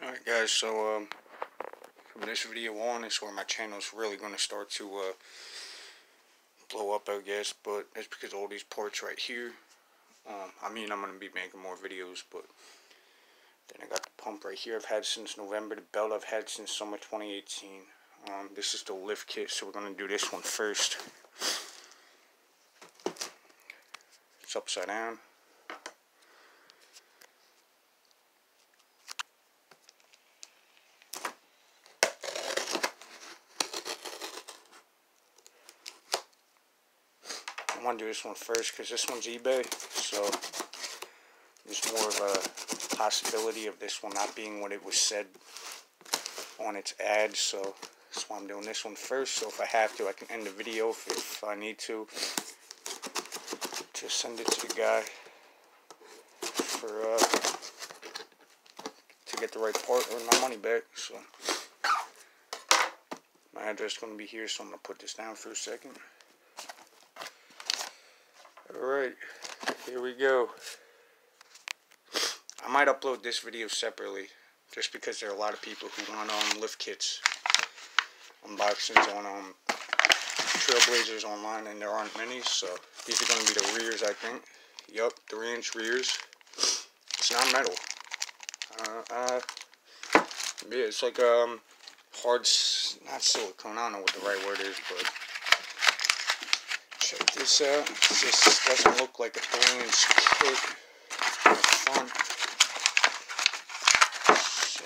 Alright guys, so from this video on is where my channel is really going to start to blow up, I guess, but it's because of all these parts right here. I'm going to be making more videos, but then I got the pump right here I've had since November, the belt I've had since summer 2018. This is the lift kit, so we're going to do this one first. It's upside down. I want to do this one first because this one's eBay, so there's more of a possibility of this one not being what it was said on its ad, so that's why I'm doing this one first. So if I have to, I can end the video if I need to send it to the guy for to get the right part or my money back. So my address is going to be here, so I'm going to put this down for a second. Alright, here we go. I might upload this video separately, just because there are a lot of people who want lift kits, unboxings on Trailblazers online, and there aren't many, so these are going to be the rears, I think. Yup, 3-inch rears. It's not metal. Yeah, it's like hard, not silicone, I don't know what the right word is, but check this out. This doesn't look like a 3-inch kit on the front. So,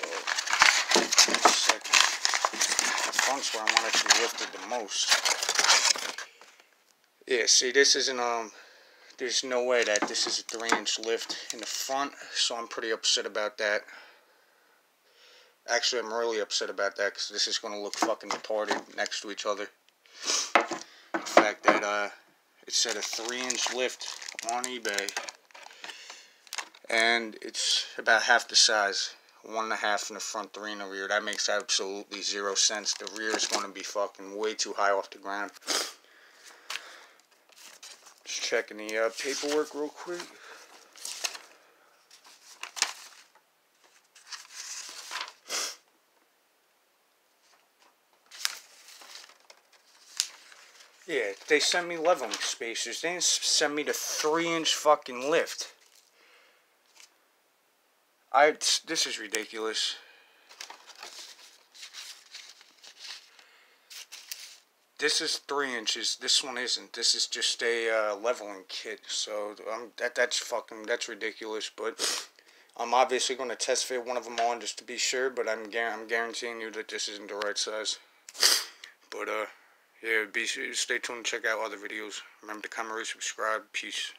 one second. The front's where I want it to be lifted the most. Yeah, see, this isn't, there's no way that this is a 3-inch lift in the front, so I'm pretty upset about that. Actually, I'm really upset about that, because this is going to look fucking retarded next to each other. The fact that, it said a 3-inch lift on eBay, and it's about half the size. 1.5 in the front, 3 in the rear. That makes absolutely zero sense. The rear is going to be fucking way too high off the ground. Just checking the paperwork real quick. Yeah, they sent me leveling spacers. They didn't send me the 3-inch fucking lift. This is ridiculous. This is 3 inches. This one isn't. This is just a leveling kit. So that's ridiculous. But I'm obviously going to test fit one of them on just to be sure. But I'm guaranteeing you that this isn't the right size. But yeah, be sure to stay tuned and check out other videos. Remember to comment, rate, subscribe. Peace.